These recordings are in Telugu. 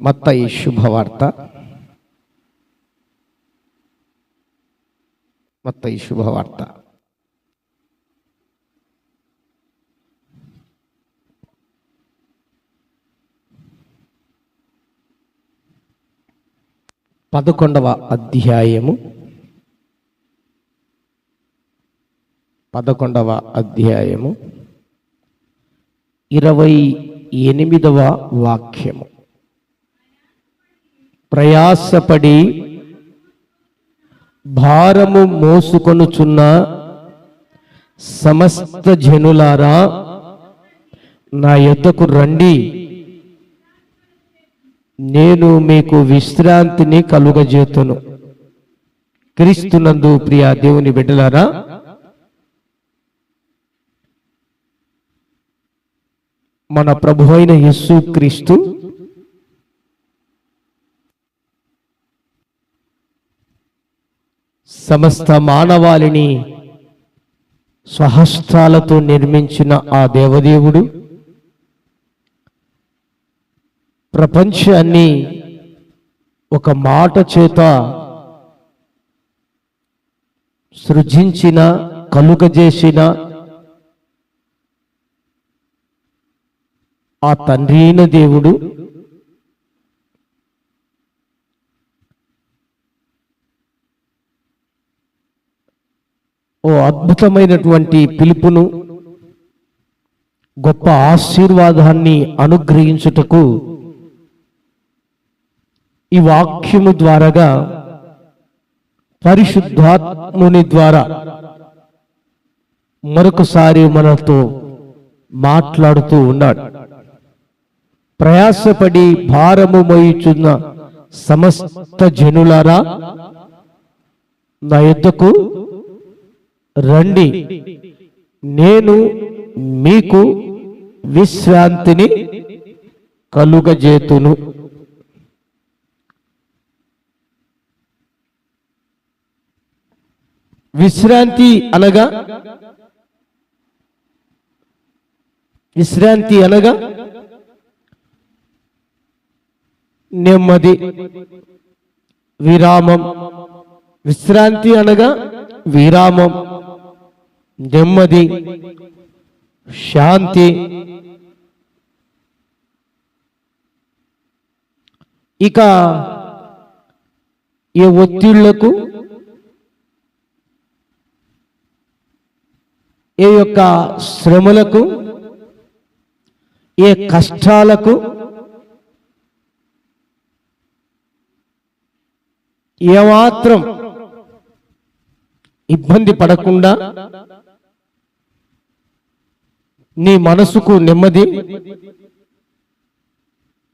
మత్తయి శుభవార్త, మత్తయి శుభవార్త 11వ అధ్యాయము 28వ వాక్యము. ప్రయాసపడి భారము మోసుకొనుచున్న సమస్త జనులారా, నా యొద్దకు రండి, నేను మీకు విశ్రాంతిని కలుగజేతును. క్రీస్తునందు ప్రియ దేవుని బిడ్డలారా, మన ప్రభు అయిన యేసు క్రీస్తు సమస్త మానవాళిని స్వహస్తాలతో నిర్మించిన ఆ దేవదేవుడు ప్రపంచాన్ని ఒక మాట చేత సృజించిన, కలుగజేసిన ఆ తండ్రి అయిన దేవుడు ఓ అద్భుతమైనటువంటి పిలుపును, గొప్ప ఆశీర్వాదాన్ని అనుగ్రహించుటకు ఈ వాక్యము ద్వారాగా పరిశుద్ధాత్ముని ద్వారా మరొకసారి మనతో మాట్లాడుతూ ఉన్నాడు. ప్రయాసపడి భారము మోయుచున్న సమస్త జనులారా, నా యొద్దకు రండి, నేను మీకు విశ్రాంతిని కలుగజేతును. విశ్రాంతి అనగా నెమ్మది, విరామం. విశ్రాంతి అనగా విరామం, నెమ్మది, శాంతి. ఇక ఏ ఒత్తిళ్లకు, ఏ యొక్క శ్రమలకు, ఏ కష్టాలకు ఏమాత్రం ఇబ్బంది పడకుండా నీ మనసుకు నెమ్మది,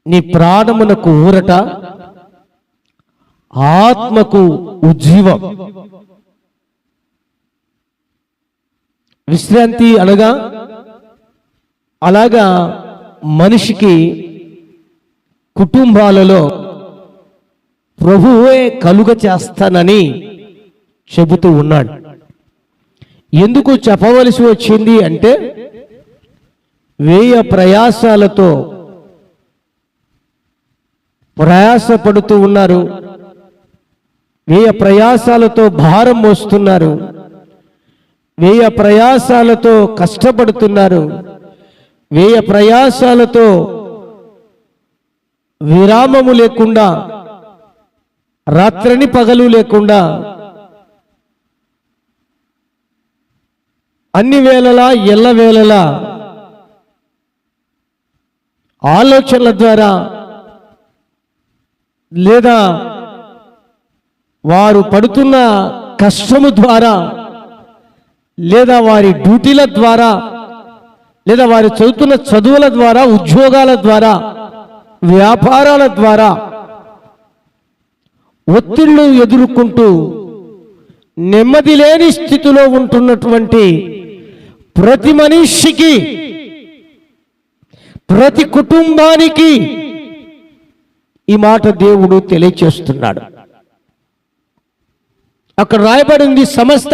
నీ ప్రాణమునకు ఊరట, ఆత్మకు ఉజ్జీవం. విశ్రాంతి అనగా అలాగా మనిషికి కుటుంబాలలో ప్రభువే కలుగ చేస్తానని చెబుతూ ఉన్నాడు. ఎందుకు చెప్పవలసి వచ్చింది అంటే, వ్యయ ప్రయాసాలతో ప్రయాసపడుతూ ఉన్నారు, వ్యయ ప్రయాసాలతో భారం మోస్తున్నారు, వ్యయ ప్రయాసాలతో కష్టపడుతున్నారు, వ్యయ ప్రయాసాలతో విరామము లేకుండా, రాత్రిని పగలు లేకుండా అన్ని వేళలా ఎల్లవేళలా ఆలోచనల ద్వారా లేదా వారు పడుతున్న కష్టము ద్వారా లేదా వారి డ్యూటీల ద్వారా లేదా వారు చదువుతున్న చదువుల ద్వారా, ఉద్యోగాల ద్వారా, వ్యాపారాల ద్వారా ఒత్తిళ్లు ఎదుర్కొంటూ నెమ్మది లేని స్థితిలో ఉంటున్నటువంటి ప్రతి మనిషికి, ప్రతి కుటుంబానికి ఈ మాట దేవుడు తెలియచేస్తున్నాడు. అక్కడ రాయబడింది సమస్త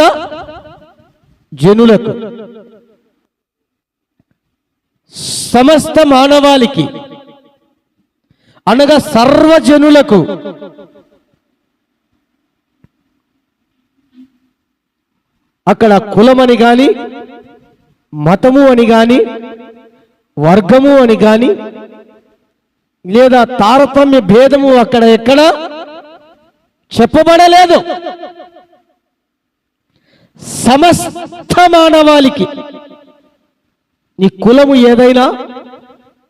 జనులకు, సమస్త మానవాళికి. అనగా సర్వజనులకు. అక్కడ కులమని గాని, మతము అని గాని, వర్గము అని గాని, లేదా తారతమ్య భేదము అక్కడ ఎక్కడ చెప్పబడలేదు. సమస్త మానవాళికి, నీ కులము ఏదైనా,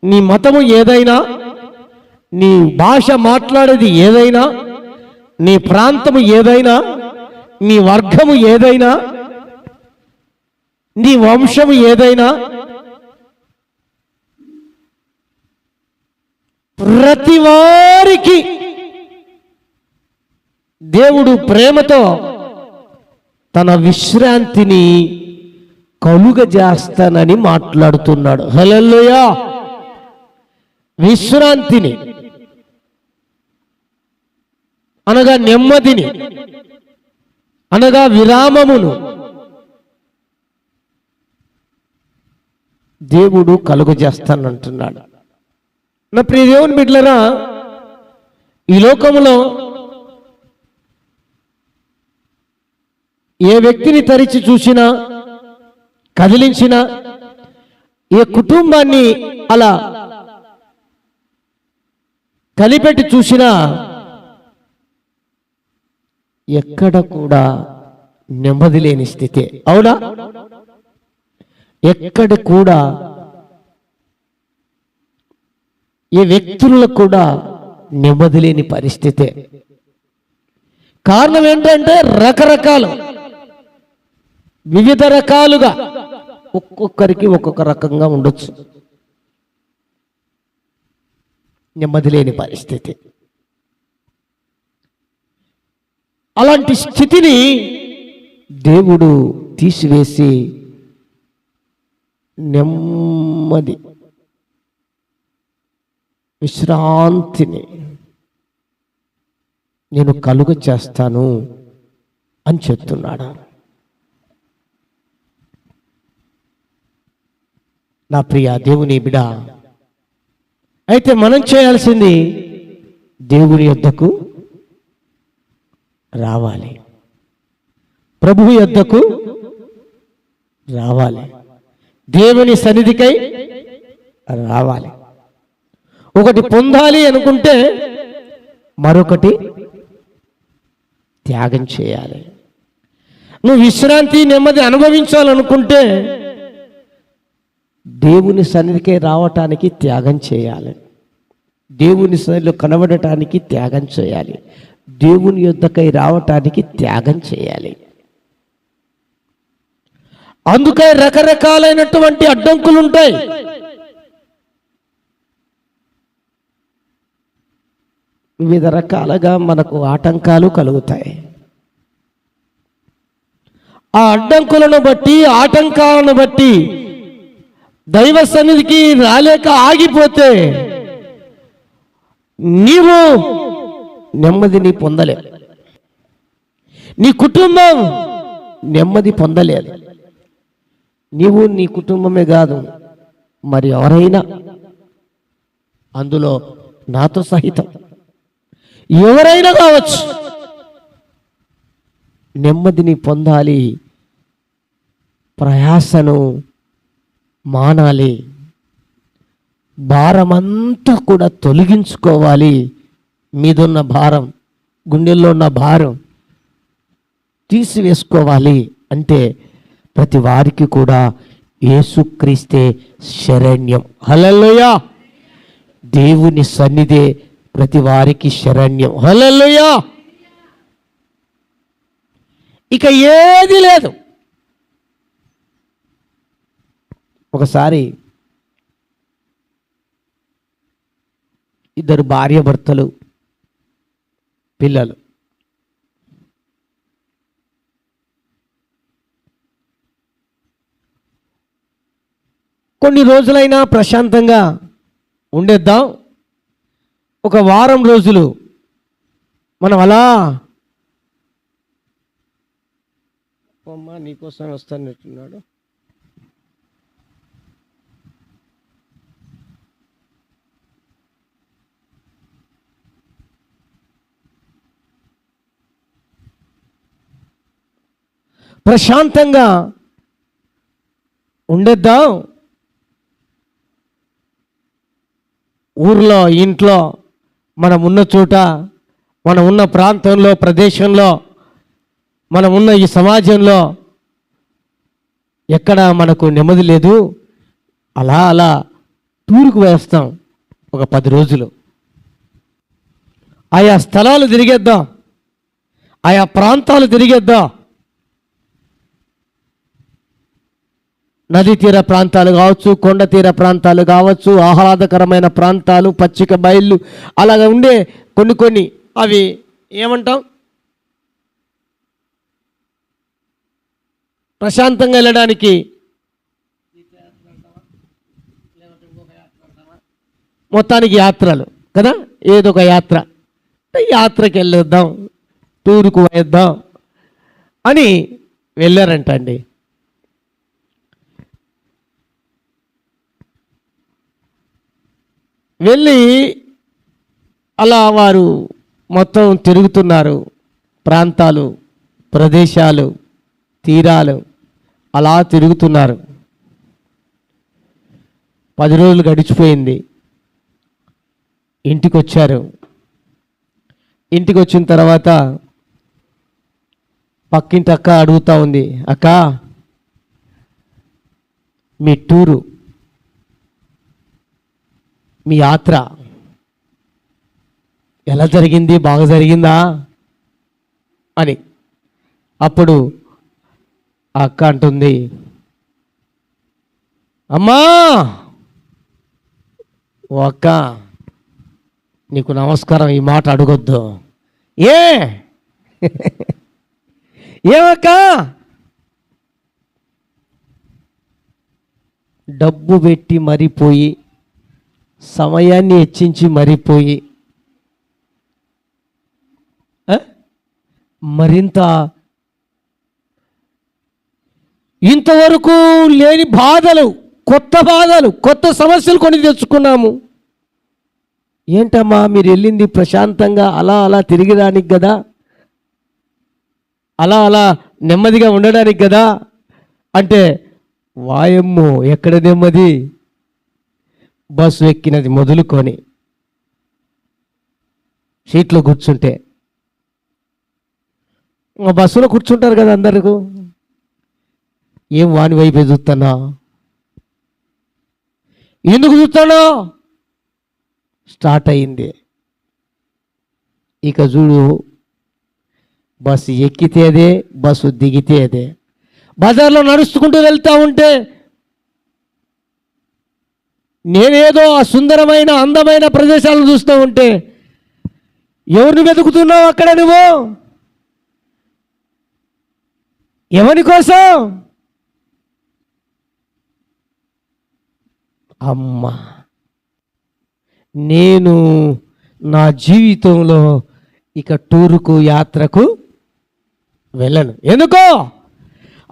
నీ మతము ఏదైనా, నీ భాష మాట్లాడేది ఏదైనా, నీ ప్రాంతము ఏదైనా, నీ వర్గము ఏదైనా, నీ వంశము ఏదైనా, ప్రతి వారికి దేవుడు ప్రేమతో తన విశ్రాంతిని కలుగజేస్తానని మాట్లాడుతున్నాడు. హల్లెలూయా. విశ్రాంతిని అనగా నెమ్మదిని, అనగా విరామమును దేవుడు కలుగజేస్తానంటున్నాడు. నా ప్రియ దేవుని బిడ్డలారా, ఈ లోకములో ఏ వ్యక్తిని తరిచి చూసినా, కదిలించినా, ఏ కుటుంబాన్ని అలా కలిపెట్టి చూసినా ఎక్కడ కూడా నెమ్మది లేని స్థితే. అవునా? ఎక్కడ కూడా ఏ వ్యక్తులకు కూడా నెమ్మది లేని పరిస్థితే. కారణం ఏంటంటే రకరకాలు, వివిధ రకాలుగా, ఒక్కొక్కరికి ఒక్కొక్క రకంగా ఉండొచ్చు నెమ్మది లేని పరిస్థితి. అలాంటి స్థితిని దేవుడు తీసివేసి నెమ్మది, విశ్రాంతిని నేను కలుగ చేస్తాను అని చెప్తున్నాడు. నా ప్రియ దేవుని బిడ్డ, అయితే మనం చేయాల్సింది దేవుని యొద్దకు రావాలి, ప్రభువు యొద్దకు రావాలి, దేవుని సన్నిధికై రావాలి. ఒకటి పొందాలి అనుకుంటే మరొకటి త్యాగం చేయాలి. నువ్వు విశ్రాంతి, నెమ్మది అనుభవించాలనుకుంటే దేవుని సన్నిధికి రావటానికి త్యాగం చేయాలి, దేవుని సన్నిధిలో కనబడటానికి త్యాగం చేయాలి, దేవుని యొద్దకై రావటానికి త్యాగం చేయాలి. అందుకే రకరకాలైనటువంటి అడ్డంకులు ఉంటాయి. వివిధ రకాలుగా మనకు ఆటంకాలు కలుగుతాయి. ఆ అడ్డంకులను బట్టి, ఆటంకాలను బట్టి దైవ సన్నిధికి రాలేక ఆగిపోతే నీవు నెమ్మదిని పొందలే, నీ కుటుంబం నెమ్మది పొందలేదు. నీవు, నీ కుటుంబమే కాదు, మరి ఎవరైనా, అందులో నాతో సహితం ఎవరైనా కావచ్చు, నెమ్మదిని పొందాలి, ప్రయాసను మానాలి, భారమంతా కూడా తొలగించుకోవాలి. మీదున్న భారం, గుండెల్లో ఉన్న భారం తీసివేసుకోవాలి అంటే ప్రతి వారికి కూడా యేసుక్రీస్తే శరణ్యం. హల్లెలూయా. దేవుని సన్నిధే ప్రతి వారికి శరణ్యం. హల్లెలూయా. ఇక ఏది లేదు. ఒకసారి ఇద్దరు భార్య భర్తలు, పిల్లలు, కొన్ని రోజులైనా ప్రశాంతంగా ఉండేద్దాం, ఒక వారం రోజులు మనం అలా అమ్మా నీకోసం వస్తానట్టున్నాడు. ప్రశాంతంగా ఉండేద్దాం. ఊర్లో, ఇంట్లో, మనం ఉన్న చోట, మనం ఉన్న ప్రాంతంలో, ప్రదేశంలో, మనం ఉన్న ఈ సమాజంలో ఎక్కడ మనకు నెమ్మది లేదు. అలా అలా టూరుకు వేస్తాం ఒక 10 రోజులు. ఆయా స్థలాలు తిరిగేద్దాం, ఆయా ప్రాంతాలు తిరిగేద్దాం. నదీ తీర ప్రాంతాలు కావచ్చు, కొండ తీర ప్రాంతాలు కావచ్చు, ఆహ్లాదకరమైన ప్రాంతాలు, పచ్చిక బయళ్ళు, అలాగ ఉండే కొన్ని అవి ఏమంటాం, ప్రశాంతంగా వెళ్ళడానికి మొత్తానికి యాత్రలు కదా, ఏదో ఒక యాత్రకి వెళ్ళొద్దాం, టూరుకు వేద్దాం అని వెళ్ళారంట అండి. వెళ్ళి అలా వారు మొత్తం తిరుగుతున్నారు. ప్రాంతాలు, ప్రదేశాలు, తీరాలు అలా తిరుగుతున్నారు. 10 రోజులు గడిచిపోయింది. ఇంటికి వచ్చారు. ఇంటికి వచ్చిన తర్వాత పక్కింటి అక్క అడుగుతూ ఉంది, అక్క మీ టూరు, మీ యాత్ర ఎలా జరిగింది, బాగా జరిగిందా అని. అప్పుడు ఆ అక్క అంటుంది, అమ్మా ఓ అక్క నీకు నమస్కారం, ఈ మాట అడగొద్దు. ఏమక్క? డబ్బు పెట్టి మరిపోయి, సమయాన్ని హెచ్చించి మరిపోయి, మరింత ఇంతవరకు లేని బాధలు, కొత్త సమస్యలు కొని తెచ్చుకున్నాము. ఏంటమ్మా మీరు వెళ్ళింది ప్రశాంతంగా అలా అలా తిరిగడానికి కదా, అలా అలా నెమ్మదిగా ఉండడానికి కదా అంటే, వాయమ్మో ఎక్కడ నెమ్మది, బస్సు ఎక్కినది మొదలుకొని సీట్లో కూర్చుంటే, బస్సులో కూర్చుంటారు కదా అందరికీ, ఏం వాని వైపు చూస్తున్నా, ఎందుకు చూస్తాడో స్టార్ట్ అయింది. ఇక చూడు, బస్సు ఎక్కితే అదే, బస్సు దిగితే అదే. బజార్లో నడుచుకుంటూ వెళ్తూ ఉంటే నేనేదో ఆ సుందరమైన అందమైన ప్రదేశాలను చూస్తూ ఉంటే, ఎవరిని వెతుకుతున్నావు అక్కడ నువ్వు? ఎవరి కోసం? అమ్మా, నేను నా జీవితంలో ఇక టూరుకు, యాత్రకు వెళ్ళను. ఎందుకో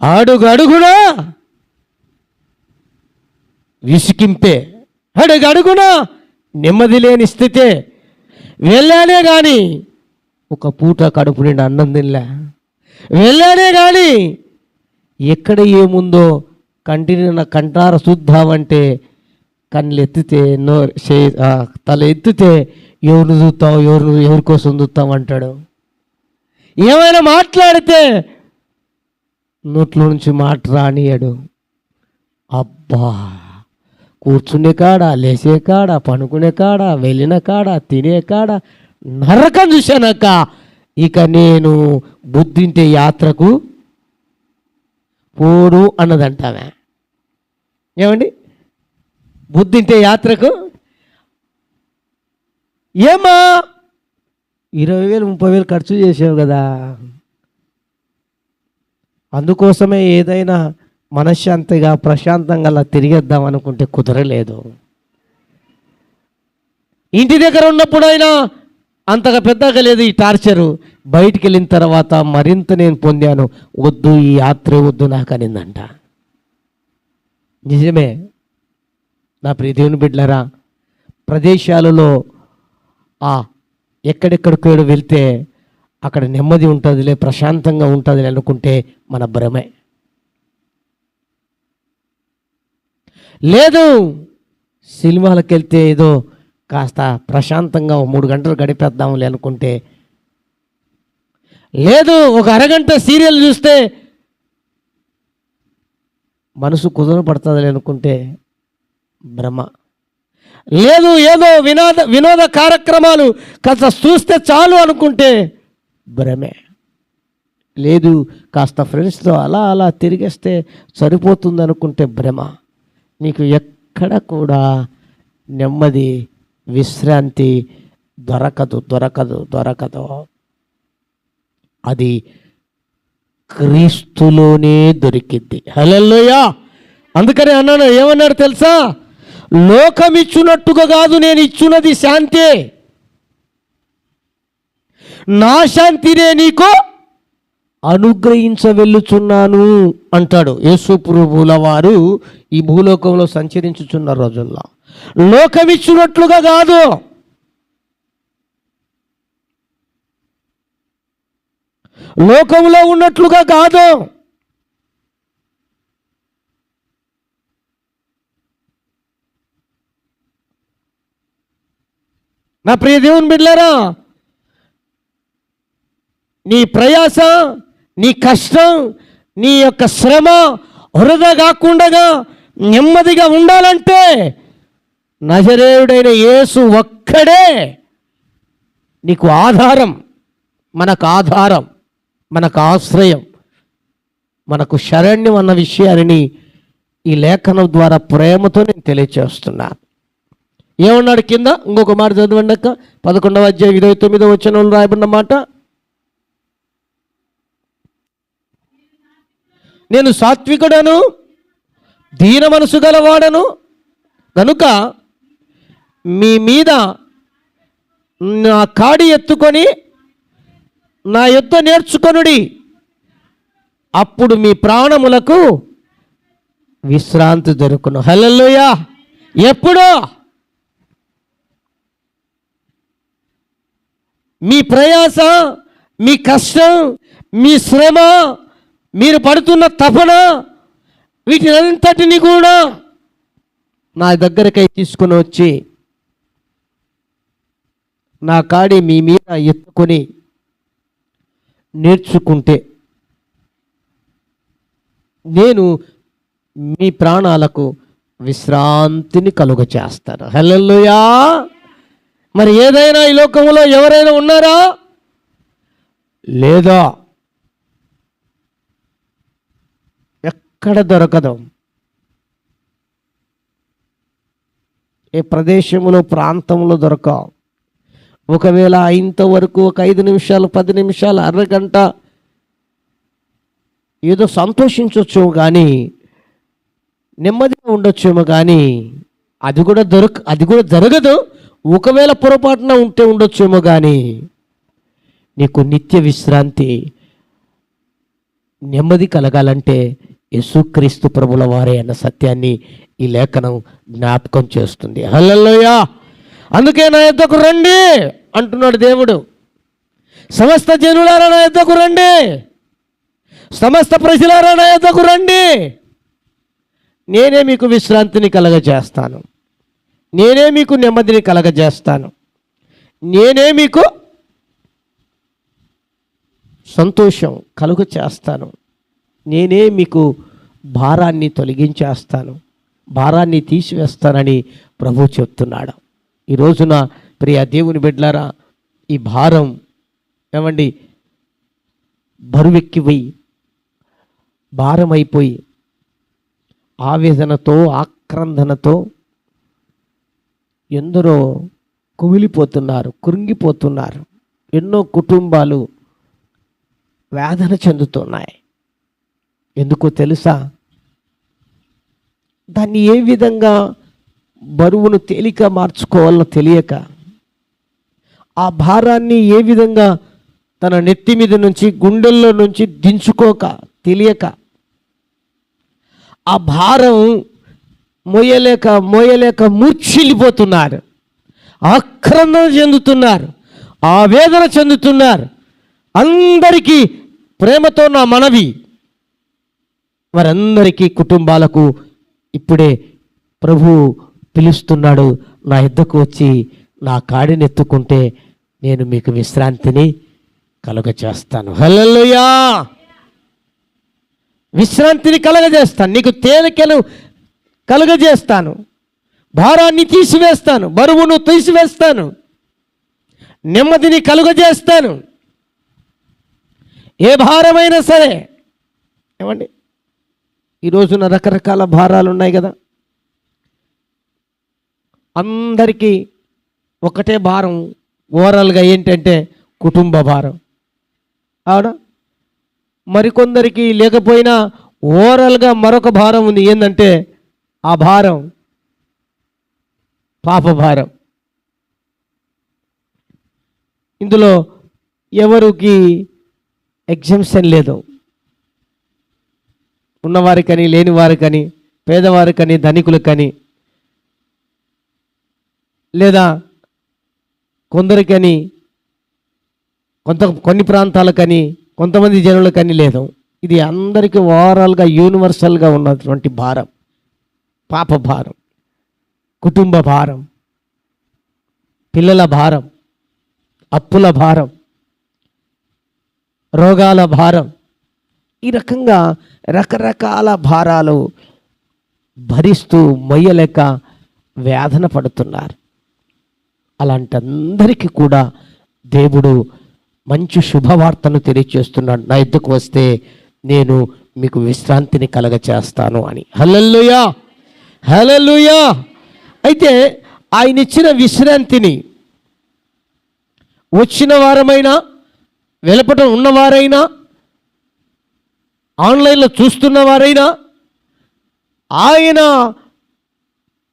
అడుగడుగునా విసికింపే, అడుగడుగునా నెమ్మది లేని స్థితే. వెళ్ళానే కానీ ఒక పూట కడుపు నిండా అన్నం తినలే. వెళ్ళానే కానీ ఎక్కడ ఏముందో కంటిని కంటార చూద్దామంటే, కళ్ళు ఎత్తితే, తల ఎత్తితే ఎవరిని చూస్తావు, ఎవరి కోసం చూస్తావు అంటాడు. ఏమైనా మాట్లాడితే నోట్లో నుంచి మాట రానియడు. అబ్బా, కూర్చునే కాడ, లేచే కాడ, పనుకునే కాడ, వెళ్ళిన కాడ, తినే కాడ నరకం చూశానక్క. ఇక నేను బుద్ధింటే యాత్రకు పోడు అన్నదంటావే. ఏమండి, బుద్ధింటే యాత్రకు ఏమా 20,000 30,000 ఖర్చు చేసావు కదా, అందుకోసమే ఏదైనా మనశ్శాంతిగా ప్రశాంతంగా అలా తిరిగేద్దాం అనుకుంటే కుదరలేదు. ఇంటి దగ్గర ఉన్నప్పుడైనా అంతగా పెద్దగా లేదు ఈ టార్చరు. బయటికి వెళ్ళిన తర్వాత మరింత నేను పొందాను. వద్దు, ఈ యాత్రే వద్దు నాకు అనిందంట. నిజమే నా ప్రియ దేవుని బిడ్డలారా, ప్రదేశాలలో ఎక్కడెక్కడికో వెళ్తే అక్కడ నెమ్మది ఉంటుందిలే, ప్రశాంతంగా ఉంటుందిలే అనుకుంటే మన భ్రమే. లేదు, సినిమాలకు వెళ్తే ఏదో కాస్త ప్రశాంతంగా 3 గంటలు గడిపేద్దాంలే అనుకుంటే, లేదు ఒక అరగంట సీరియల్ చూస్తే మనసు కుదురపడుతుందిలే అనుకుంటే భ్రమ. లేదు ఏదో వినోద కార్యక్రమాలు కాస్త చూస్తే చాలు అనుకుంటే భ్రమే. లేదు కాస్త ఫ్రెండ్స్తో అలా అలా తిరిగేస్తే సరిపోతుంది అనుకుంటే భ్రమ. నీకు ఎక్కడ కూడా నెమ్మది, విశ్రాంతి దొరకదు. అది క్రీస్తులోనే దొరికింది. హల్లెలూయా. అందుకని అన్నాను, ఏమన్నాడు తెలుసా? లోకం ఇచ్చున్నట్టుగా కాదు, నేను ఇచ్చున్నది శాంతి, నా శాంతినే నీకు అనుగ్రహించవెళ్ళుచున్నాను అంటాడు. యేసు ప్రభువుల వారు ఈ భూలోకంలో సంచరించుచున్న రోజుల్లో లోకం ఇచ్చినట్లుగా కాదు, లోకంలో ఉన్నట్లుగా కాదు. నా ప్రియ దేవుని బిడ్డలారా, నీ ప్రయాస, నీ కష్టం, నీ యొక్క శ్రమ వృధా కాకుండా నెమ్మదిగా ఉండాలంటే నజరేయుడైన యేసు ఒక్కడే నీకు ఆధారం, మనకు ఆశ్రయం, మనకు శరణ్యం అన్న విషయాన్ని ఈ లేఖనం ద్వారా ప్రేమతో నేను తెలియచేస్తున్నాను. ఏమన్నాడు కింద? ఇంకొక మాట చదవండి అక్క. 11వ అధ్యాయం 29వ వచనంలో రాయబడిన మాట, నేను సాత్వికుడను, దీన మనసు గలవాడను కనుక మీ మీద నా కాడి ఎత్తుకొని నా యొద్ద నేర్చుకొనుడి, అప్పుడు మీ ప్రాణములకు విశ్రాంతి దొరుకును. హల్లెలూయా. ఎప్పుడో మీ ప్రయాస, మీ కష్టం, మీ శ్రమ, మీరు పడుతున్న తపన, వీటినంతటిని కూడా నా దగ్గరకై తీసుకుని వచ్చి నా కాడి మీ మీద ఎత్తుకొని నేర్చుకుంటే నేను మీ ప్రాణాలకు విశ్రాంతిని కలుగ చేస్తాను. హల్లెలూయా. మరి ఏదైనా ఈ లోకంలో ఎవరైనా ఉన్నారా? లేదా? ఎక్కడ దొరకదు. ఏ ప్రదేశంలో, ప్రాంతంలో దొరకవు. ఒకవేళ ఇంతవరకు ఒక 5 నిమిషాలు, 10 నిమిషాలు, అరగంట ఏదో సంతోషించవచ్చేమో కానీ, నెమ్మదిగా ఉండొచ్చేమో కానీ అది కూడా జరగదు. ఒకవేళ పొరపాటున ఉంటే ఉండొచ్చేమో కానీ నీకు నిత్య విశ్రాంతి, నెమ్మది కలగాలంటే యేసుక్రీస్తు ప్రభుల వారే అన్న సత్యాన్ని ఈ లేఖనం జ్ఞాపకం చేస్తుంది. హల్లెలూయా. అందుకే నా యొద్దకు రండి అంటున్నాడు దేవుడు. సమస్త జనులారా నా యొద్దకు రండి, సమస్త ప్రజలారా నా యొద్దకు రండి, నేనే మీకు విశ్రాంతిని కలగజేస్తాను, నేనే మీకు నెమ్మదిని కలగజేస్తాను, నేనే మీకు సంతోషం కలుగ చేస్తాను, నేనే మీకు భారాన్ని తొలగించేస్తాను, భారాన్ని తీసివేస్తానని ప్రభు చెప్తున్నాడు. ఈ రోజున ప్రియ దేవుని బిడ్డలారా, ఈ భారం ఏమండి బరువెక్కిపోయి, భారమైపోయి, ఆవేదనతో, ఆక్రందనతో ఎందరో కుమిలిపోతున్నారు, కృంగిపోతున్నారు. ఎన్నో కుటుంబాలు వేదన చెందుతున్నాయి. ఎందుకో తెలుసా? దాన్ని ఏ విధంగా బరువును తేలిక మార్చుకోవాలో తెలియక, ఆ భారాన్ని ఏ విధంగా తన నెత్తి మీద నుంచి, గుండెల్లో నుంచి దించుకోక తెలియక, ఆ భారం మోయలేక మూర్ఛిల్లిపోతున్నారు, ఆక్రందన చెందుతున్నారు, ఆవేదన చెందుతున్నారు. అందరికీ ప్రేమతో నా మనవి, వారందరికీ కుటుంబాలకు ఇప్పుడే ప్రభు పిలుస్తున్నాడు, నా యుద్ధకు వచ్చి నా కాడిని ఎత్తుకుంటే నేను మీకు విశ్రాంతిని కలుగజేస్తాను. హల్లెలూయా! విశ్రాంతిని కలుగజేస్తాను, నీకు తేలికను కలుగజేస్తాను, భారాన్ని తీసివేస్తాను, బరువును తీసివేస్తాను, నెమ్మదిని కలుగజేస్తాను. ఏ భారమైనా సరే. ఏమండి, ఈ రోజున రకరకాల భారాలు ఉన్నాయి కదా. అందరికీ ఒకటే భారం ఓవరాల్గా ఏంటంటే కుటుంబ భారం. అవునా? మరికొందరికి లేకపోయినా ఓవరాల్గా మరొక భారం ఉంది. ఏంటంటే ఆ భారం పాప భారం. ఇందులో ఎవరికి ఎగ్జంప్షన్ లేదు. ఉన్నవారికని, లేనివారికని, పేదవారికని, ధనికులకని, లేదా కొందరికని, కొన్ని ప్రాంతాలకని, కొంతమంది జనులకని లేదు. ఇది అందరికీ ఓవరాల్గా యూనివర్సల్గా ఉన్నటువంటి భారం, పాప భారం, కుటుంబ భారం, పిల్లల భారం, అప్పుల భారం, రోగాల భారం. ఈ రకంగా రకరకాల భారాలు భరిస్తూ మొయ్యలేక వేదన పడుతున్నారు. అలాంటి అందరికీ కూడా దేవుడు మంచి శుభవార్తను తెలియచేస్తున్నాడు. నా యుద్ధకు వస్తే నేను మీకు విశ్రాంతిని కలగచేస్తాను అని. హల్లెలూయా, హల్లెలూయా. అయితే ఆయన ఇచ్చిన విశ్రాంతిని వచ్చిన వారమైనా, వెలుపట ఉన్నవారైనా, ఆన్లైన్లో చూస్తున్నవారైనా, ఆయన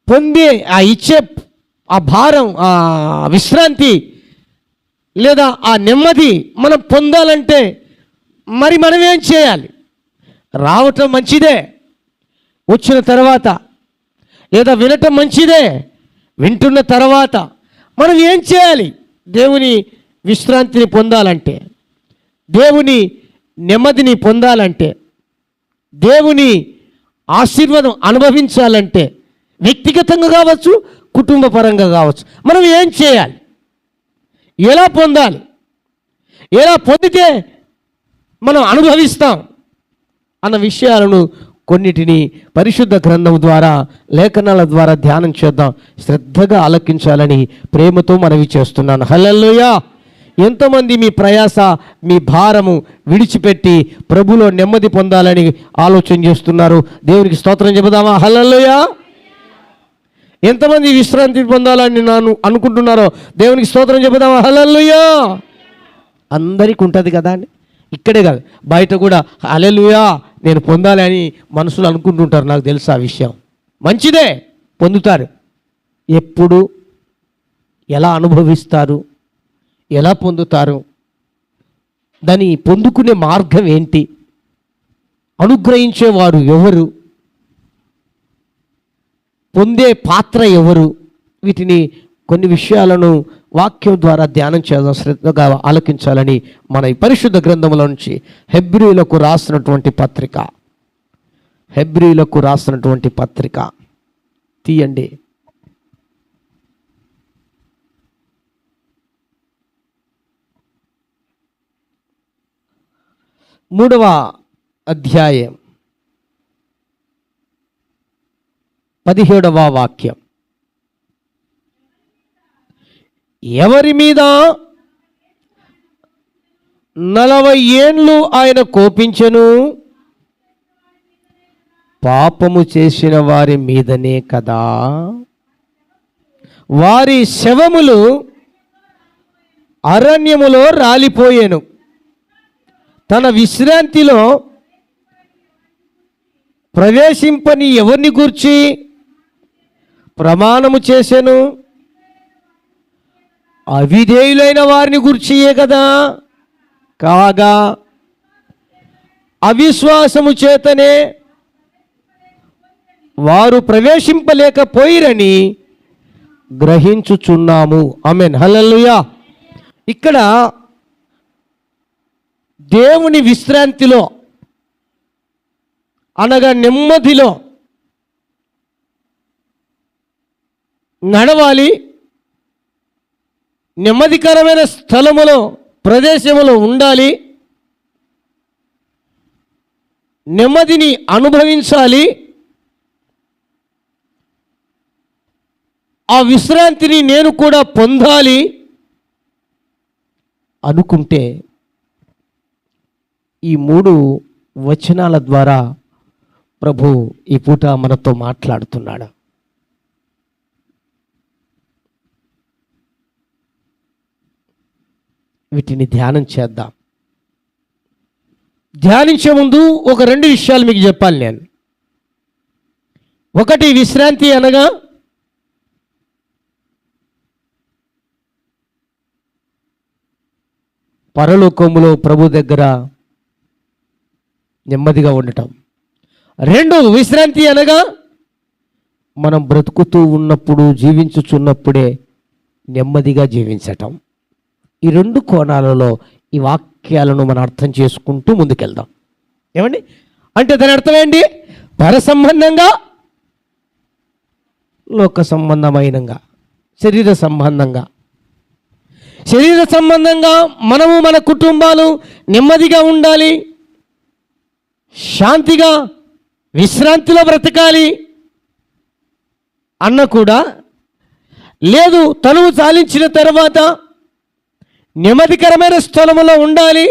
పొందే ఆ ఇచ్చే ఆ భారం, ఆ విశ్రాంతి లేదా ఆ నెమ్మది మనం పొందాలంటే మరి మనం ఏం చేయాలి? రావటం మంచిదే, వచ్చిన తర్వాత, లేదా వినటం మంచిదే, వింటున్న తర్వాత మనం ఏం చేయాలి? దేవుని విశ్రాంతిని పొందాలంటే, దేవుని నెమ్మదిని పొందాలంటే, దేవుని ఆశీర్వాదం అనుభవించాలంటే, వ్యక్తిగతంగా కావచ్చు, కుటుంబ పరంగా కావచ్చు, మనం ఏం చేయాలి? ఎలా పొందాలి? ఎలా పొందితే మనం అనుభవిస్తాం అన్న విషయాలను కొన్నిటిని పరిశుద్ధ గ్రంథం ద్వారా, లేఖనాల ద్వారా ధ్యానం చేద్దాం. శ్రద్ధగా ఆలకించాలని ప్రేమతో మనవి చేస్తున్నాను. హల్లెలూయా. ఎంతోమంది మీ ప్రయాస, మీ భారము విడిచిపెట్టి ప్రభులో నెమ్మది పొందాలని ఆలోచన చేస్తున్నారు. దేవునికి స్తోత్రం చెబుదామా? హల్లెలూయా. ఎంతమంది విశ్రాంతి పొందాలని అనుకుంటున్నారో దేవునికి స్తోత్రం చెబుదామా? హల్లెలూయా. అందరికీ ఉంటుంది కదా అండి, ఇక్కడే కాదు బయట కూడా హల్లెలూయా నేను పొందాలి అని మనసులో అనుకుంటుంటారు. నాకు తెలుసు ఆ విషయం. మంచిదే, పొందుతారు. ఎప్పుడు, ఎలా అనుభవిస్తారు, ఎలా పొందుతారు, దాన్ని పొందుకునే మార్గం ఏంటి, అనుగ్రహించేవారు ఎవరు, పొందే పాత్ర ఎవరు, వీటిని కొన్ని విషయాలను వాక్యం ద్వారా ధ్యానం చేద్దాం. శ్రద్ధగా ఆలకించాలని మన ఈ పరిశుద్ధ గ్రంథంలో నుంచి హెబ్రీయులకు రాసినటువంటి పత్రిక, హెబ్రీయులకు రాసినటువంటి పత్రిక తీయండి. 3వ అధ్యాయం 17వ వాక్యం. ఎవరి మీద 40 ఏండ్లు ఆయన కోపించెను, పాపము చేసిన వారి మీదనే కదా. వారి శవములు అరణ్యములో రాలిపోయెను. తన విశ్రాంతిలో ప్రవేశింపని ఎవరిని గూర్చి ప్రమాణము చేసెను? అవిధేయులైన వారిని గూర్చియే కదా. కాగా అవిశ్వాసము చేతనే వారు ప్రవేశింపలేకపోయిరని గ్రహించుచున్నాము. ఆమేన్. హల్లెలూయా. ఇక్కడ దేవుని విశ్రాంతిలో అనగా నెమ్మదిలో నడవాలి, నెమ్మదికరమైన స్థలములో ప్రదేశములో ఉండాలి, నెమ్మదిని అనుభవించాలి, ఆ విశ్రాంతిని నేను కూడా పొందాలి అనుకుంటే ఈ 3 వచనాల ద్వారా ప్రభు ఈ పూట మనతో మాట్లాడుతున్నాడు. వీటిని ధ్యానం చేద్దాం. ధ్యానించే ముందు ఒక 2 విషయాలు మీకు చెప్పాలి నేను. ఒకటి, విశ్రాంతి అనగా పరలోకములో ప్రభు దగ్గర నెమ్మదిగా ఉండటం. 2, విశ్రాంతి అనగా మనం బ్రతుకుతూ ఉన్నప్పుడు, జీవించుచున్నప్పుడే నెమ్మదిగా జీవించటం. ఈ 2 కోణాలలో ఈ వాక్యాలను మనం అర్థం చేసుకుంటూ ముందుకెళ్దాం. ఏమండి అంటే దాని అర్థం ఏంటి? పర సంబంధంగా, లోక సంబంధమైనంగా, శరీర సంబంధంగా. శరీర సంబంధంగా మనము మన కుటుంబాలు నెమ్మదిగా ఉండాలి, శాంతిగా విశ్రాంతిలో బ్రతకాలి అన్న కూడా లేదు. తనువు చాలించిన తర్వాత నెమ్మదికరమైన స్థలములో ఉండాలి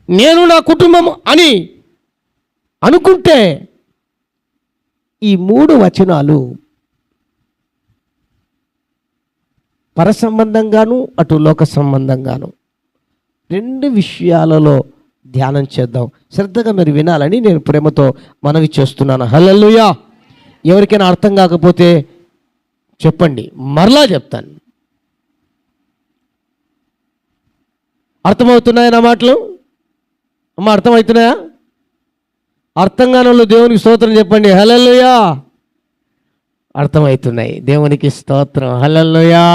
నేను నా కుటుంబం అని అనుకుంటే ఈ 3 వచనాలు పర సంబంధంగాను అటు లోక సంబంధంగాను 2 విషయాలలో ధ్యానం చేద్దాం. శ్రద్ధగా మీరు వినాలని నేను ప్రేమతో మనవి చేస్తున్నాను. హల్లెలూయా. ఎవరికైనా అర్థం కాకపోతే చెప్పండి, మరలా చెప్తాను. అర్థమవుతున్నాయా నా మాటలు? అమ్మ, అర్థమవుతున్నాయా? అర్థం కాని వాళ్ళు దేవునికి స్తోత్రం చెప్పండి. హల్లెలూయా. అర్థమవుతున్నాయి. దేవునికి స్తోత్రం. హల్లెలూయా.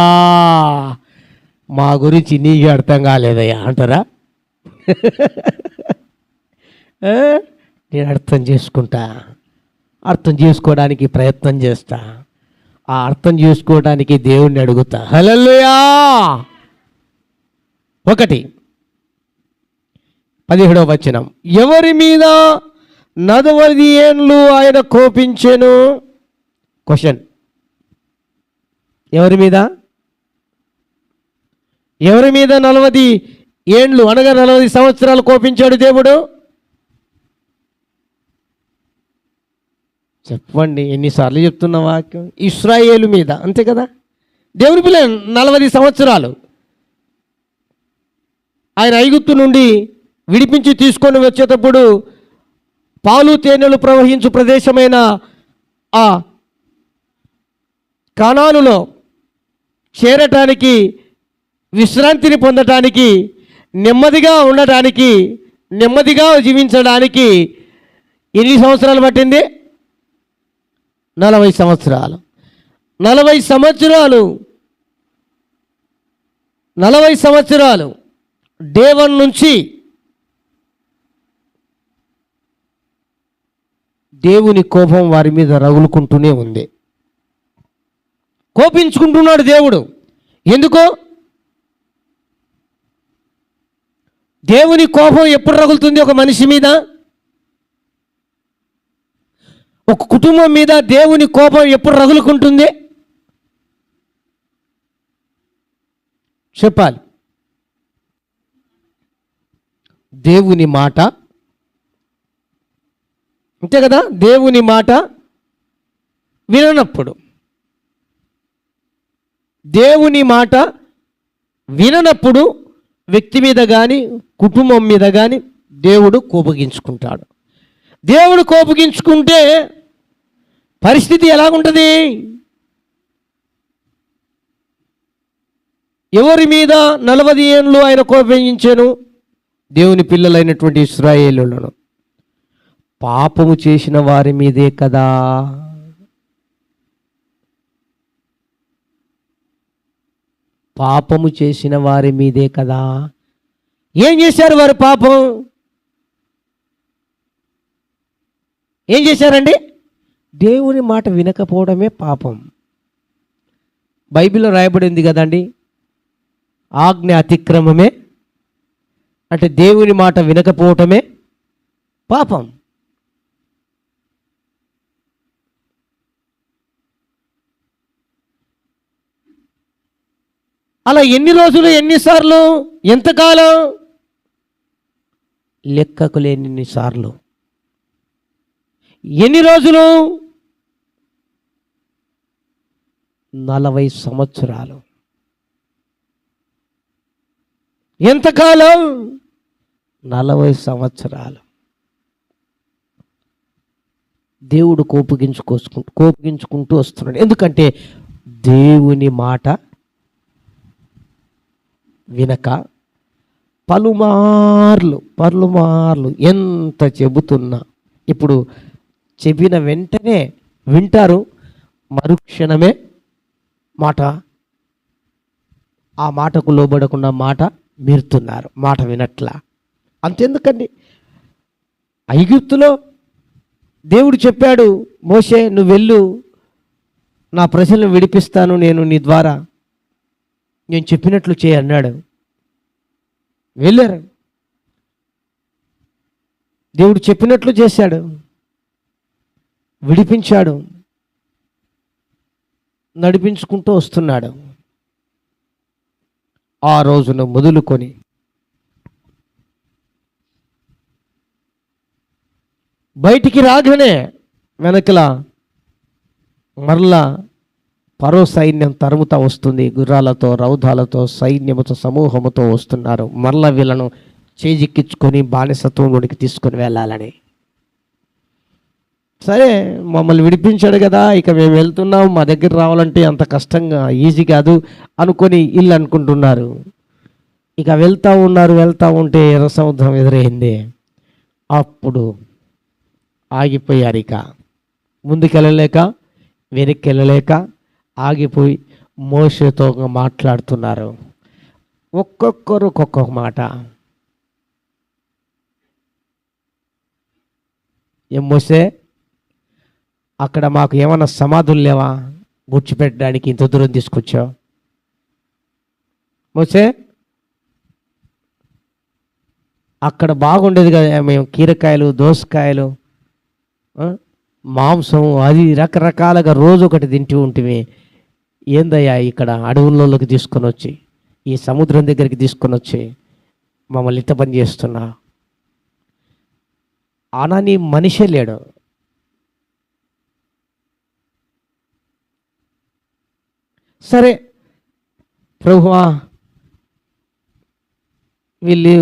మా గురించి నీకు అర్థం కాలేదయ్యా అంటారా? నేను అర్థం చేసుకుంటా, అర్థం చేసుకోవడానికి ప్రయత్నం చేస్తా, ఆ అర్థం చేసుకోవడానికి దేవుణ్ణి అడుగుతా. హల్లెలూయా. 1, 17వ వచనం. ఎవరి మీద 40 ఏండ్లు ఆయన కోపించెను? క్వశ్చన్. ఎవరి మీద 40 ఏండ్లు అనగా 40 సంవత్సరాలు కోపించాడు దేవుడు? చెప్పండి, ఎన్నిసార్లు చెప్తున్న వాక్యం? ఇశ్రాయేలు మీద, అంతే కదా. దేవుని పిల్ల 40 సంవత్సరాలు ఆయన ఐగుప్తు నుండి విడిపించి తీసుకొని వచ్చేటప్పుడు పాలు తేనెలు ప్రవహించు ప్రదేశమైన ఆ కానానులో చేరటానికి, విశ్రాంతిని పొందటానికి, నెమ్మదిగా ఉండటానికి, నెమ్మదిగా జీవించడానికి ఎన్ని సంవత్సరాలు పట్టింది? 40 సంవత్సరాలు. 40 సంవత్సరాలు 40 సంవత్సరాలు దేవుని నుంచి దేవుని కోపం వారి మీద రగులుకుంటూనే ఉంది. కోపించుకుంటున్నాడు దేవుడు. ఎందుకో? దేవుని కోపం ఎప్పుడు రగులుతుంది ఒక మనిషి మీద? ఒక కుటుంబం మీద దేవుని కోపం ఎప్పుడు రగులుకుంటుంది? చెప్పాలి. దేవుని మాట, అంతే కదా. దేవుని మాట విననప్పుడు, దేవుని మాట విననప్పుడు వ్యక్తి మీద కానీ కుటుంబం మీద కానీ దేవుడు కోపగించుకుంటాడు. దేవుడు కోపగించుకుంటే పరిస్థితి ఎలాగుంటుంది? ఎవరి మీద 40 ఏండ్లు ఆయన కోపగించాను? దేవుని పిల్లలైనటువంటి ఇశ్రాయేలులను. పాపము చేసిన వారి మీదే కదా. పాపము చేసిన వారి మీదే కదా. ఏం చేశారు వారు? పాపం ఏం చేశారండి? దేవుని మాట వినకపోవడమే పాపం. బైబిల్లో రాయబడింది కదండి, ఆజ్ఞ అతిక్రమమే, అంటే దేవుని మాట వినకపోవటమే పాపం. అలా ఎన్ని రోజులు, ఎన్నిసార్లు, ఎంతకాలం? లెక్కకు లేని సార్లు. ఎన్ని రోజులు? 40 సంవత్సరాలు. ఎంతకాలం? 40 సంవత్సరాలు. దేవుడు కోపగించుకుంటూ వస్తున్నాడు. ఎందుకంటే దేవుని మాట వినక పలుమార్లు ఎంత చెబుతున్నా, ఇప్పుడు చెప్పిన వెంటనే వింటారు, మరుక్షణమే ఆ మాటకు లోబడకుండా మాట మీరుతున్నారు, మాట వినట్లా. అంతెందుకండి, ఐగుప్తులో దేవుడు చెప్పాడు, మోషే నువ్వు వెళ్ళు, నా ప్రజలను విడిపిస్తాను నేను నీ ద్వారా, నేను చెప్పినట్లు చేయి అన్నాడు. వెళ్ళారు, దేవుడు చెప్పినట్లు చేశాడు, విడిపించాడు, నడిపించుకుంటూ వస్తున్నాడు. ఆ రోజున మొదలుకొని బయటికి రాగానే వెనకల మరలా ఫరో సైన్యం తరుముతా వస్తుంది, గుర్రాలతో, రౌదాలతో, సైన్యముతో, సమూహముతో వస్తున్నారు. మరలా వీళ్ళను చేజిక్కించుకొని బానిసత్వంలోనికి తీసుకొని వెళ్ళాలని. సరే, మమ్మల్ని విడిపించాడు కదా, ఇక మేము వెళ్తున్నాం, మా దగ్గర రావాలంటే అంత కష్టంగా ఈజీ కాదు అనుకొని ఇల్లు అనుకుంటున్నారు. ఇక వెళ్తూ ఉంటే ఎర్ర సముద్రం ఎదురైంది. అప్పుడు ఆగిపోయారు. ఇక ముందుకెళ్ళలేక, వెనక్కి వెళ్ళలేక ఆగిపోయి మోషేతో మాట్లాడుతున్నారు. ఒక్కొక్కరు ఒక్కొక్క మాట. ఏం మోసే, అక్కడ మాకు ఏమన్నా సమాధులు లేవా గుర్చిపెట్టడానికి ఇంత దూరం తీసుకొచ్చావు? మోసే, అక్కడ బాగుండేది కదా, మేము కీరకాయలు, దోసకాయలు, మాంసం, అది రకరకాలుగా రోజు ఒకటి తింటూ ఉంటుంది. ఏందయ్యా ఇక్కడ అడవుల్లోకి తీసుకొని వచ్చి, ఈ సముద్రం దగ్గరికి తీసుకొని వచ్చి మమ్మల్ని ఇంత పని చేస్తున్నా? నీ మనిషే లేడు. సరే ప్రభువా, వీళ్ళు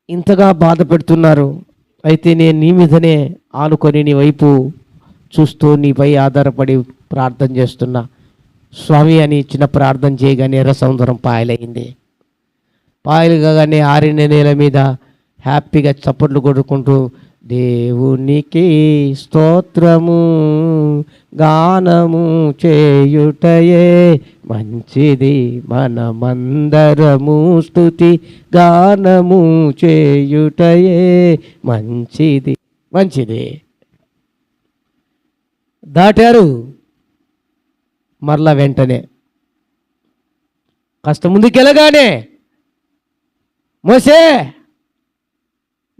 ఇంతగా బాధ పెడుతున్నారు, అయితే నేను నీ మీదనే ఆనుకొని నీ వైపు చూస్తూ నీపై ఆధారపడి ప్రార్థన చేస్తున్నా స్వామి అని చిన్న ప్రార్థన చేయగానే ఎర్ర సముద్రం పాయలైంది. పాయలు కాగానే ఆరిన నేల మీద హ్యాపీగా చప్పట్లు కొట్టుకుంటూ దేవునికి స్తోత్రము గానము చేయుటయే మంచిది, మనమందరము స్తుతి గానము చేయుటయే మంచిది. దాటారు. మరలా వెంటనే కాస్త ముందుకెళ్ళగానే మోసే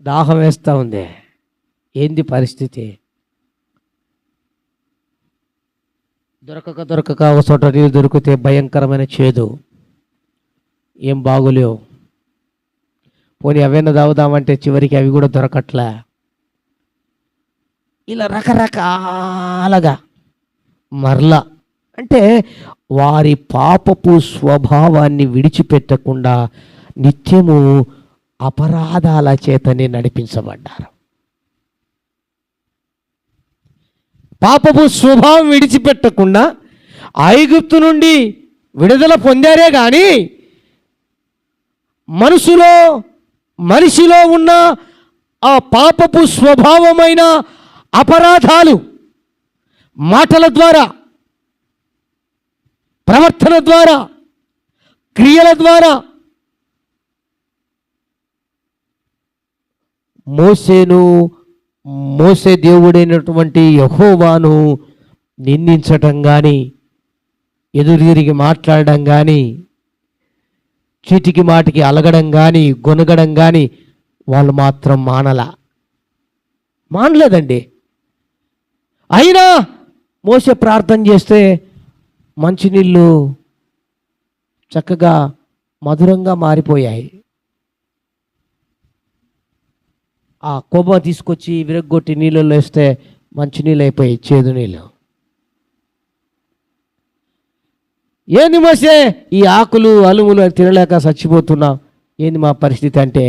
దాహం వేస్తూ ఉంది. ఏంది పరిస్థితి? దొరకక ఒక చోట నీళ్ళు దొరికితే భయంకరమైన చేదు, ఏం బాగోలేవు. పోనీ అవైనా తాగుదామంటే చివరికి అవి కూడా దొరకట్లే. ఇలా రకరకాలుగా మరలా, అంటే వారి పాపపు స్వభావాన్ని విడిచిపెట్టకుండా నిత్యము అపరాధాల చేతనే నడిపించబడ్డారు. పాపపు స్వభావం విడిచిపెట్టకుండా ఐగుప్తు నుండి విడుదల పొందారే కానీ మనిషిలో ఉన్న ఆ పాపపు స్వభావమైన అపరాధాలు మాటల ద్వారా, ప్రవర్తన ద్వారా, క్రియల ద్వారా మోసేను మోసే దేవుడైనటువంటి యెహోవాను నిందించటం కానీ, ఎదురు తిరిగి మాట్లాడడం కానీ, చీటికి మాటికి అలగడం కానీ, గొనగడం కానీ వాళ్ళు మాత్రం మానలేదండి. అయినా మోసే ప్రార్థన చేస్తే మంచినీళ్ళు చక్కగా మధురంగా మారిపోయాయి. ఆ కొబ్బ తీసుకొచ్చి విరగ్గొట్టి నీళ్ళల్లో వేస్తే మంచినీళ్ళు అయిపోయాయి, చేదు నీళ్ళు. ఏంది మోసే ఈ ఆకులు అలుములు తినలేక చచ్చిపోతున్నాం, ఏంది మా పరిస్థితి అంటే,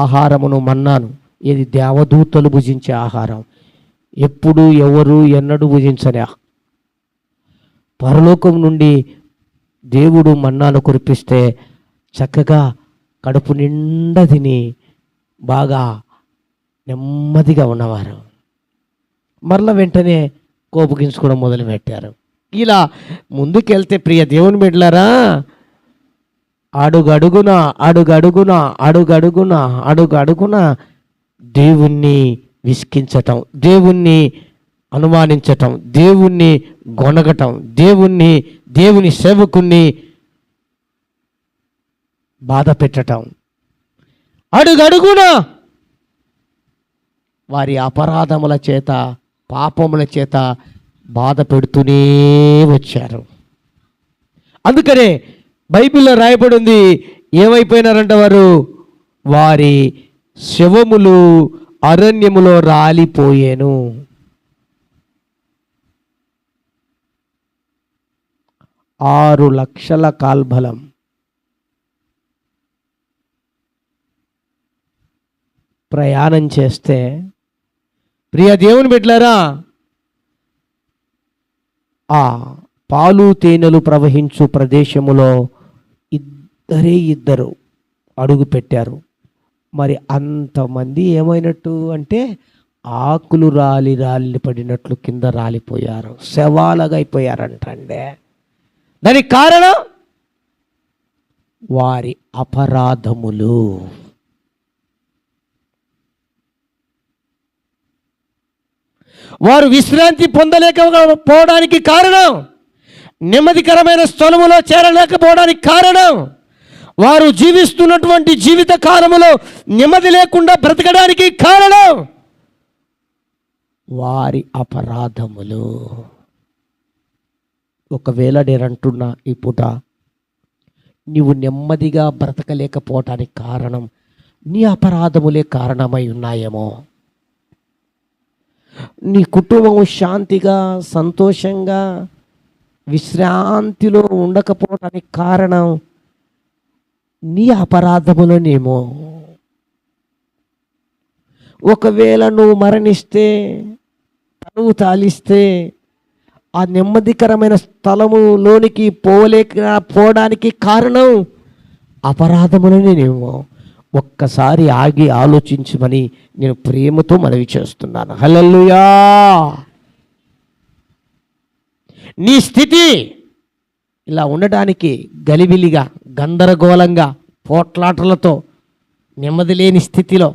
ఆహారమును మన్నాను, ఇది దేవదూతలు భుజించే ఆహారం, ఎప్పుడు ఎవరు ఎన్నడూ భుజించలే. పరలోకం నుండి దేవుడు మన్నాను కురిపిస్తే చక్కగా కడుపు నిండా తిని బాగా నెమ్మదిగా ఉన్నవారు మరలా వెంటనే కోపగించుకోవడం మొదలుపెట్టారు. ఇలా ముందుకెళ్తే ప్రియ దేవుని బిడ్డలారా, అడుగడుగున దేవుణ్ణి విసికించటం, దేవుణ్ణి అనుమానించటం, దేవుణ్ణి గొనగటం, దేవుని సేవకుణ్ణి బాధ పెట్టటం, అడుగడుగున వారి అపరాధముల చేత, పాపముల చేత బాధ పెడుతూనే వచ్చారు. అందుకనే బైబిల్లో రాయబడి ఉంది, ఏమైపోయినారంట వారు, వారి శవములు అరణ్యములో రాలిపోయేను. 6 లక్షల కాల్బలం ప్రయాణం చేస్తే, ప్రియ దేవుని బిడ్డలారా, ఆ పాలు తేనెలు ప్రవహించు ప్రదేశములో ఇద్దరు అడుగు పెట్టారు. మరి అంతమంది ఏమైనట్టు అంటే, ఆకులు రాలి పడినట్లు కింద రాలిపోయారు, శవాలుగా అయిపోయారంటండే. దానికి కారణం వారి అపరాధములు. వారు విశ్రాంతి పొందలేకపోవడానికి కారణం, నెమ్మదికరమైన స్థలములో చేరలేకపోవడానికి కారణం, వారు జీవిస్తున్నటువంటి జీవిత కాలములో నెమ్మది లేకుండా బ్రతకడానికి కారణం వారి అపరాధములు. ఒకవేళ నేనంటున్నా ఈ పూట, నీవు నెమ్మదిగా బ్రతకలేకపోవటానికి కారణం నీ అపరాధములే కారణమై ఉన్నాయేమో. నీ కుటుంబం శాంతిగా, సంతోషంగా, విశ్రాంతిలో ఉండకపోవటానికి కారణం నీ అపరాధములనేమో. ఒకవేళ నువ్వు మరణిస్తే, తనువు తాలిస్తే, ఆ నెమ్మదికరమైన స్థలములోనికి పోవడానికి కారణం అపరాధములనేమో. ఒక్కసారి ఆగి ఆలోచించమని నేను ప్రేమతో మనవి చేస్తున్నాను. హల్లెలూయా. నీ స్థితి ఇలా ఉండడానికి, గలిబిలిగా, గందరగోళంగా, పోట్లాటలతో, నెమ్మది లేని స్థితిలో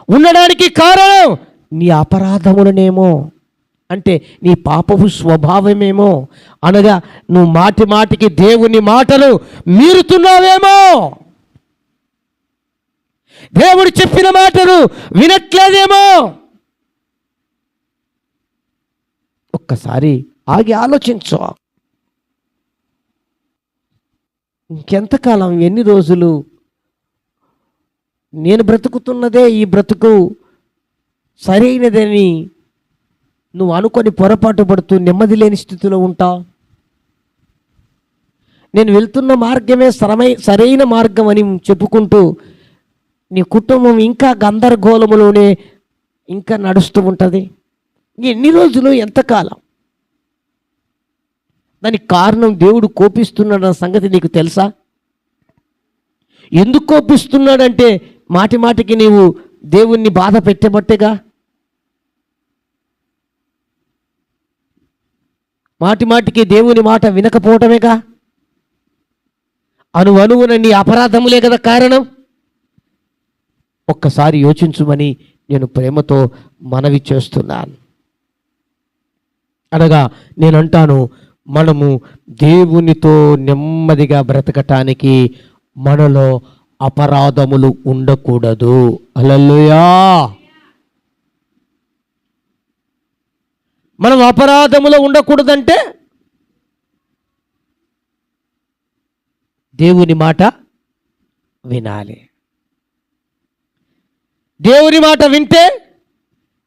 ఉండడానికి కారణం నీ అపరాధములనేమో. అంటే నీ పాపపు స్వభావమేమో. అనగా నువ్వు మాటి మాటికి దేవుని మాటలు మీరుతున్నావేమో, దేవుడు చెప్పిన మాటలు వినట్లేదేమో. ఒక్కసారి ఆగి ఆలోచించు. ఇంకెంతకాలం, ఎన్ని రోజులు నేను బ్రతుకుతున్నదే ఈ బ్రతుకు సరైనదని నువ్వు అనుకొని పొరపాటు పడుతూ నెమ్మది లేని స్థితిలో ఉంటావు? నేను వెళ్తున్న మార్గమే సరైన మార్గం అని చెప్పుకుంటూ నీ కుటుంబం ఇంకా గందరగోళములోనే ఇంకా నడుస్తూ ఉంటుంది. ఎన్ని రోజులు, ఎంతకాలం? దానికి కారణం దేవుడు కోపిస్తున్నాడన్న సంగతి నీకు తెలుసా? ఎందుకు కోపిస్తున్నాడంటే మాటి మాటికి నీవు దేవుణ్ణి బాధ పెట్టబట్టేగా. మాటి మాటికి దేవుని మాట వినకపోవటమేగా. అనువున నీ అపరాధములే కదా కారణం. ఒక్కసారి యోచించుమని నేను ప్రేమతో మనవి చేస్తున్నాను. అనగా నేను అంటాను, మనము దేవునితో నెమ్మదిగా బ్రతకటానికి మనలో అపరాధములు ఉండకూడదు. హల్లెలూయా. మనం అపరాధములో ఉండకూడదంటే దేవుని మాట వినాలి. దేవుని మాట వింటే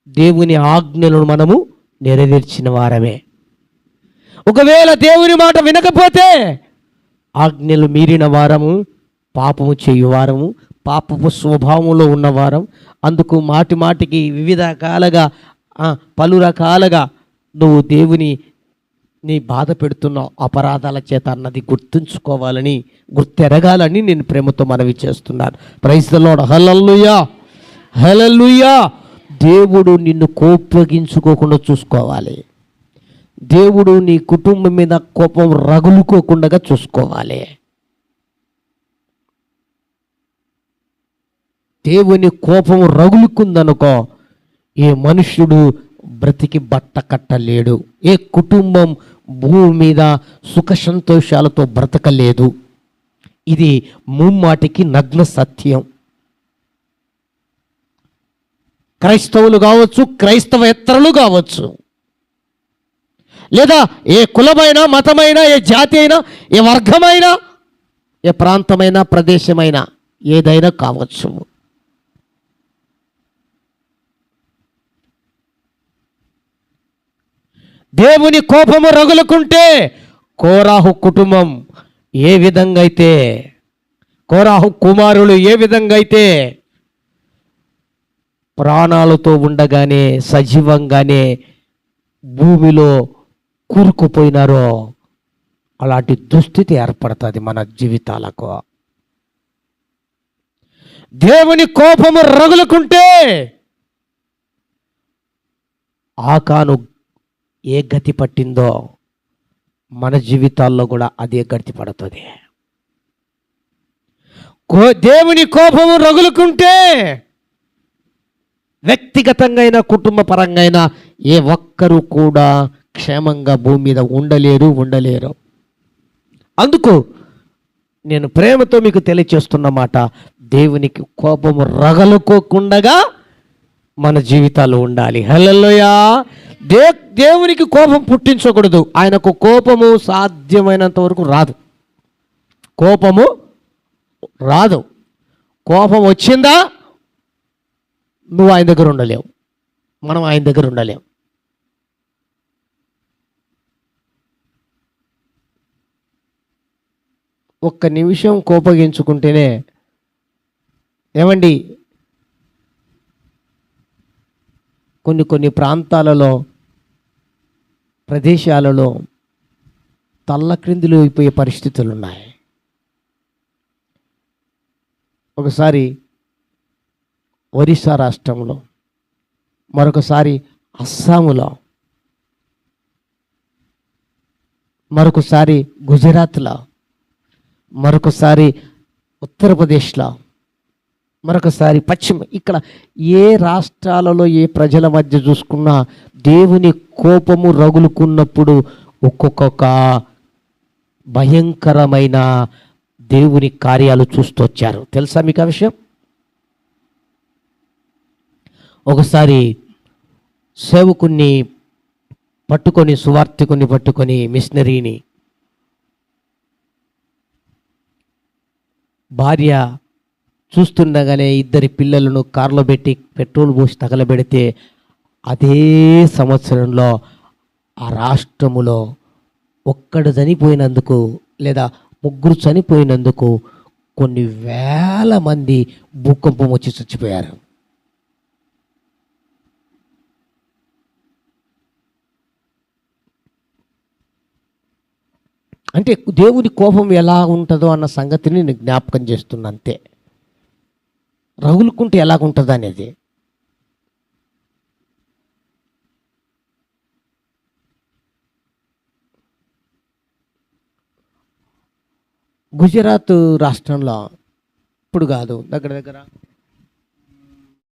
దేవుని ఆజ్ఞలను మనము నెరవేర్చిన వారమే. ఒకవేళ దేవుని మాట వినకపోతే ఆజ్ఞలు మీరిన వారము, పాపము చేయువారము, పాపపు స్వభావంలో ఉన్నవారం. అందుకు మాటి మాటికి వివిధ రకాలుగా పలు రకాలుగా నువ్వు దేవుని నీ బాధ పెడుతున్నావు అపరాధాల చేత అన్నది గుర్తుంచుకోవాలని, గుర్తెరగాలని నేను ప్రేమతో మనవి చేస్తున్నాను. Praise the Lord. Hallelujah, hallelujah. దేవుడు నిన్ను కోపగించుకోకుండా చూసుకోవాలి. దేవుడు నీ కుటుంబం మీద కోపం రగులుకోకుండా చూసుకోవాలి. దేవుని కోపం రగులుకుందనుకో, ఏ మనుష్యుడు బ్రతికి బట్ట కట్టలేడు. ఏ కుటుంబం భూమి మీద సుఖ సంతోషాలతో బ్రతకలేదు. ఇది ముమ్మాటికి నగ్న సత్యం. క్రైస్తవులు కావచ్చు, క్రైస్తవేతరులు కావచ్చు, లేదా ఏ కులమైనా, మతమైనా, ఏ జాతి అయినా, ఏ వర్గమైనా, ఏ ప్రాంతమైనా, ప్రదేశమైనా, ఏదైనా కావచ్చు. దేవుని కోపము రగులుకుంటే కోరాహు కుటుంబం ఏ విధంగా అయితే, కోరాహు కుమారులు ఏ విధంగా అయితే ప్రాణాలతో ఉండగానే సజీవంగానే భూమిలో కూరుకుపోయినారో అలాంటి దుస్థితి ఏర్పడుతుంది మన జీవితాలకు. దేవుని కోపము రగులుకుంటే ఆకాను ఏ గతి పట్టిందో మన జీవితాల్లో కూడా అదే గతి పడుతుంది. దేవుని కోపము రగులుకుంటే వ్యక్తిగతంగా అయినా కుటుంబ పరంగా అయినా ఏ ఒక్కరూ కూడా క్షేమంగా భూమి మీద ఉండలేరు. అందుకు నేను ప్రేమతో మీకు తెలియచేస్తున్నమాట, దేవునికి కోపము రగలుకోకుండా మన జీవితాలు ఉండాలి. హల్లెలూయా. దేవునికి కోపం పుట్టించకూడదు. ఆయనకు కోపము సాధ్యమైనంత వరకు రాదు. కోపము రాదు. కోపం వచ్చిందా నువ్వు ఆయన దగ్గర ఉండలేవు, మనం ఆయన దగ్గర ఉండలేము. ఒక్క నిమిషం కోపగించుకుంటేనే ఏమండి, కొన్ని ప్రాంతాలలో, ప్రదేశాలలో తల్లక్రిందులు అయిపోయే పరిస్థితులు ఉన్నాయి. ఒకసారి ఒరిస్సా రాష్ట్రంలో, మరొకసారి అస్సాములో, మరొకసారి గుజరాత్లో, మరొకసారి ఉత్తరప్రదేశ్లో, మరొకసారి ఇక్కడ ఏ రాష్ట్రాలలో ఏ ప్రజల మధ్య చూసుకున్నా దేవుని కోపము రగులుకున్నప్పుడు ఒక్కొక్క భయంకరమైన దేవుని కార్యాలు చూస్తూ వచ్చారు. తెలుసా మీకు ఆ విషయం? ఒకసారి సేవకుని పట్టుకొని, సువార్థికుని పట్టుకొని, మిషనరీని భార్య చూస్తుండగానే ఇద్దరి పిల్లలను కారులో పెట్టి పెట్రోల్ పోసి తగలబెడితే అదే సంవత్సరంలో ఆ రాష్ట్రములో ఒక్కడు చనిపోయినందుకు లేదా ముగ్గురు చనిపోయినందుకు కొన్ని వేల మంది భూకంపం వచ్చి చచ్చిపోయారు. అంటే దేవుని కోపం ఎలా ఉంటుందో అన్న సంగతిని నేను జ్ఞాపకం చేస్తున్నా అంతే. రగులుకుంటే ఎలాగుంటుంది అనేది. గుజరాత్ రాష్ట్రంలో ఇప్పుడు కాదు, దగ్గర